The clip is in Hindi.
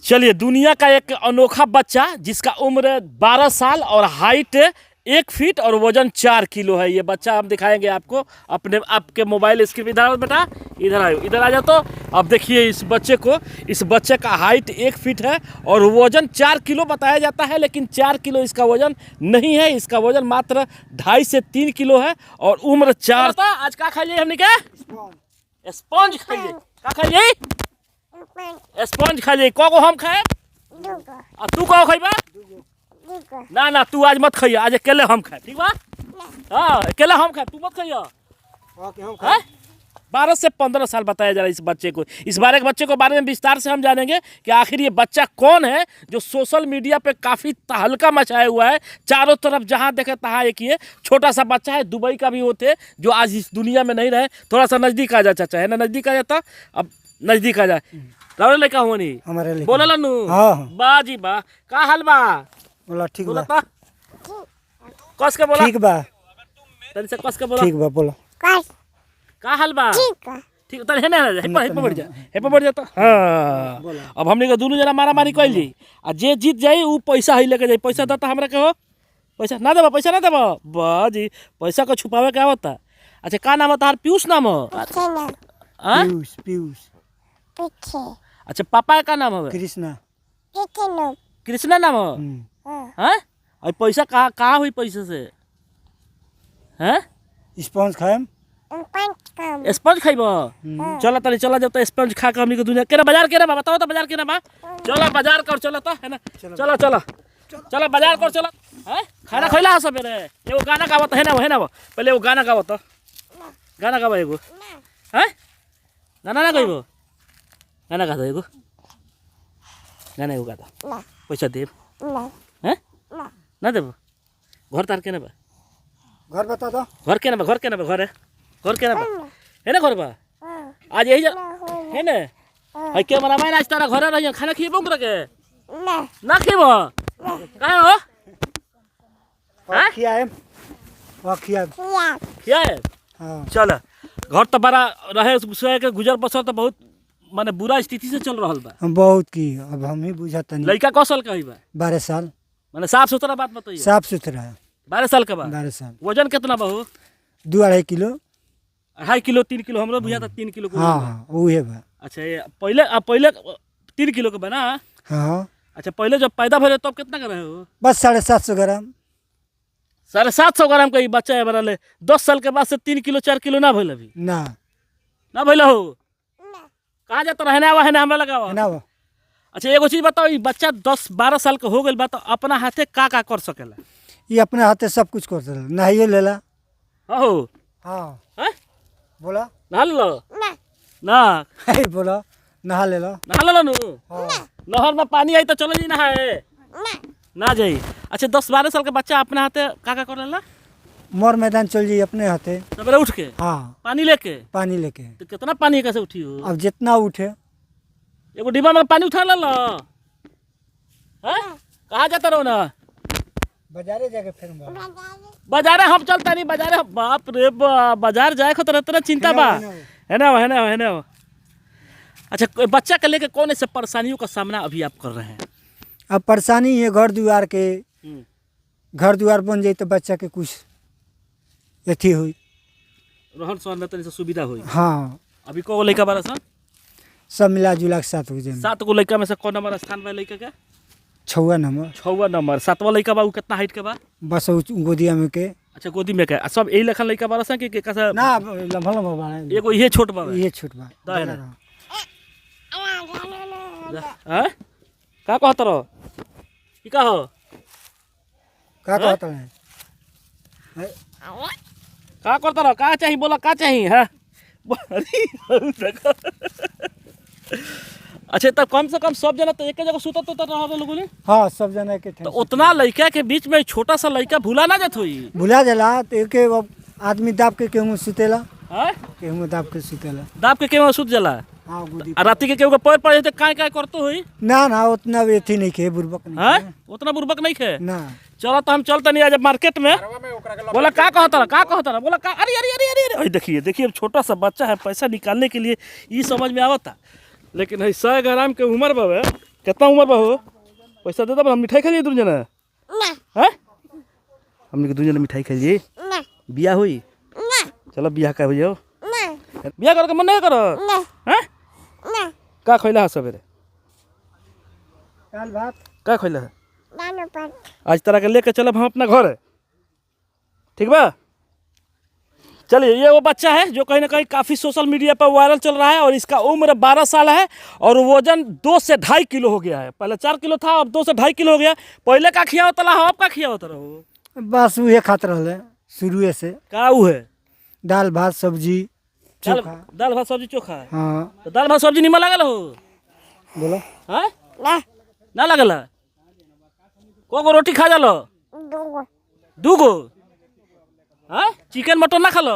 चलिए, दुनिया का एक अनोखा बच्चा जिसका उम्र 12 साल और हाइट 1 फीट और वजन 4 किलो है। ये बच्चा हम दिखाएंगे आपको अपने आपके मोबाइल स्क्रीन। इधर आओ बेटा, इधर आओ, इधर आ जाओ। तो अब देखिए इस बच्चे का हाइट 1 फीट है और वजन 4 किलो बताया जाता है, लेकिन 4 किलो इसका वजन नहीं है। इसका वजन मात्र 2.5 से 3 किलो है और उम्र 4। आज क्या खाइए हमने? क्या स्पॉन्ज खाइए? क्या खाइए? स्पॉन्ज खाइए। को हम खाए? तू को खाइबा? ना ना, तू आज मत खाइए, आज अकेले हम खाए, ठीक बा? हाँ, अकेले हम खाए, तू मत खाइए। 12 से 15 साल बताया जा रहा है इस बच्चे को। इस बच्चे को बारे में विस्तार से हम जानेंगे कि आखिर ये बच्चा कौन है जो सोशल मीडिया पे काफ़ी तहलका मचाया हुआ है। चारों तरफ जहाँ देखे तहाँ एक ये छोटा सा बच्चा है। दुबई का भी होते जो आज इस दुनिया में नहीं रहे। थोड़ा सा नज़दीक आ जा चाचा, है ना? नज़दीक आ जाता, अब नज़दीक आ जाए। रावण लेका हुआ नहीं हमारे बोला ला नू। बा जी बा, का हाल बा? बोला ठीक बोला बा। कस के बोला? ठीक बा। तनी से कस के बोला। ठीक बा बोला। का हाल बा? ठीक तनी है ना, हेपा बढ़ जा तो। हां, अब हमने के दोनों जना मारा मारी कइल जी आ जे जीत जाई ऊ पैसा ही लेके जाई। पैसा देता हमरा के हो? पैसा ना देबा? पैसा ना देबा? बा जी, पैसा को छुपावे के आवता। अच्छा, का नाम है तार? पीयूष नाम है? हां, पीयूष। पीयूष। अच्छा, पापा का नाम है? कृष्णा। कृष्णा नाम है? हैं? और पैसा कहाँ हुई? पैसे से हैं? स्पॉन्ज खाएम। स्पंज खाइबो? चलो तनी, चला जब तो स्पंज खा के हमनी के दुनिया केना बाजार केना बा? बताओ तो बाजार केना बा? चलो बाजार कर, चलो तो, है ना? चलो चलो चलो बाजार कर, चलो। हैं? खाना खइला है सबेरे? एगो गाना गावत है ना? पहले एगो गाना गावत तो। गाना गावा एगो। हैं? गाना ना गाइबो? गाना गा दो एगो। गाना एगो गा दो। पैसा देब? हैं? ना देबो? घर तार केना बा? घर बता दो। घर केना बा? घर केना बा? घर केना बा? है ना घर बा? आज यही है ना? है के मना मैं आज तारा घर रही खाना खिएबो करे के? ना खिएबो? काहे हो? हां, खियाएम। खियाए? हां। चल, घर तो बड़ा रहे सोए के गुजर बसर तो बहुत माने बुरा स्थिति से चल रहल बा। हम बहुत की अब हम ही बुझाता नहीं। लड़का कौशल का ही बा? 12 साल। माने साफ सुथरा बात बताइए। साफ सुथरा है। 12 साल का बा? 12 साल। वजन कितना बा हो? 2-2.5 किलो। 2.5 किलो 3 किलो हमरो बुझा था 3 किलो को। हाँ वही बा। अच्छा, ये पहले 3 किलो का बना? हाँ। अच्छा, पहले जब पैदा भले तब कितना का रहे हो? बस 750 ग्राम। 750 ग्राम का ही बच्चा है बरले। 10 साल के बाद से 3 किलो 4 किलो ना भइल अभी? ना भइल हो? कहाँ जाता रहने आवा है ना हमरा लगावा ना वो। अच्छा, एगो चीज बताओ, ई बच्चा 10-12 साल का हो गइल बा तो अपना हाथे का कर सकेला? ये अपने हाथे सब कुछ कर देला। नहाइए लेला। हो? हाँ। हैं? बोला नहा लो ना? बोला नहा लेला। नहा लो नु? हाँ। नहर में पानी आई तो चलो जी नहाए ना जाई। अच्छा, 10-12 साल का बच्चा अपने हाथे का कर लेला? मोर मैदान चल जाइए अपने हाथे। सवेरे उठ के हाँ। पानी लेके? पानी लेके। तो कितना पानी कैसे उठी हो? अब जितना उठे। एगो डिब्बा में पानी उठा ले लो। हैं? कहाँ जाता रहो ना? बाजारे जाके फिर बाजारे हम चलता नहीं बाजारे। बाप रे बाजार जाए को तरह चिंता बा। है ना? अच्छा, बच्चा के लेके कौन ऐसे परेशानियों का सामना अभी आप कर रहे हैं? अब परेशानी है घर द्वार बन जाए तो बच्चा के कुछ अथी हुई। रहन सहन में तनी से सुविधा हुई। हाँ। अभी को लड़का बारा सन? सब मिला जुला के 7 हो 7 गो लड़का में से कौन नंबर स्थान बा लड़का का? 6वां नंबर। 6वां नंबर। 7वां लड़का बा उ कितना हाइट के बा? बस गोदिया में के। अच्छा, गोदी में के सब यही लखन लड़का बारा सन कि कैसा? ना लम्बा बा। एगो ये छोट बा? ये छोट बा। दा है ना? हैं? का कहत रहो? की का हो? का कहता है? का करता रहो? का चाहिए बोला? का चाहिए? है? अच्छा, तब कम से कम सब जना तो एक जगह सुतत तो रह लोगों ने? हाँ, सब जना के तो उतना लड़का के बीच में छोटा सा लड़का भूला ना जात होई? भुला जाला तो एक आदमी दाब के केहू सुतेला। हैं? केहू दाब के सुतेला। दाब के केहू सुत जाला? हाँ गोदी। आ राती के केहू के पैर पड़ जाते काय करतो होई? ना उतना वेथी नहीं खे बुर्बक नहीं। हैं? उतना बुर्बक नहीं खे ना। चलो तो हम चलते नहीं आज मार्केट में। बोला का कहता रहा? बोला का? अरे देखिए छोटा सा बच्चा है, पैसा निकालने के लिए ये समझ में आवता, लेकिन है 100 ग्राम के उम्र बाबे कितना उम्र बा हो? पैसा दे दो हम मिठाई खा लिए दुन जना। हैं? हमने के दुन जना मिठाई खा लिए। बियाह हुई? चलो बियाह का हो जाओ। बियाह कर के मन नहीं करो? हैं? का खइला है सवेरे? दाल भात का खइला है? आज तरह के लेके चलब हम अपना घर। ठीक बा? चलिए, ये वो बच्चा है जो कहीं ना कहीं काफ़ी सोशल मीडिया पर वायरल चल रहा है और इसका उम्र 12 साल है और वजन 2 से 2.5 किलो हो गया है। पहले 4 किलो था, अब 2 से 2.5 किलो हो गया। पहले का खिया होता रहा, अब का खिया होता रहो? बस वही खाते रहे शुरू से। का ऊ है? दाल भात सब्जी दाल चोखा। दाल भात सब्जी चोखा है। हाँ तो दाल भात सब्जी निमन लागल हो? बोलो। हैं? ना लागल है? को रोटी खा जालो? 2 गो। हैं? चिकन मटन ना खा लो?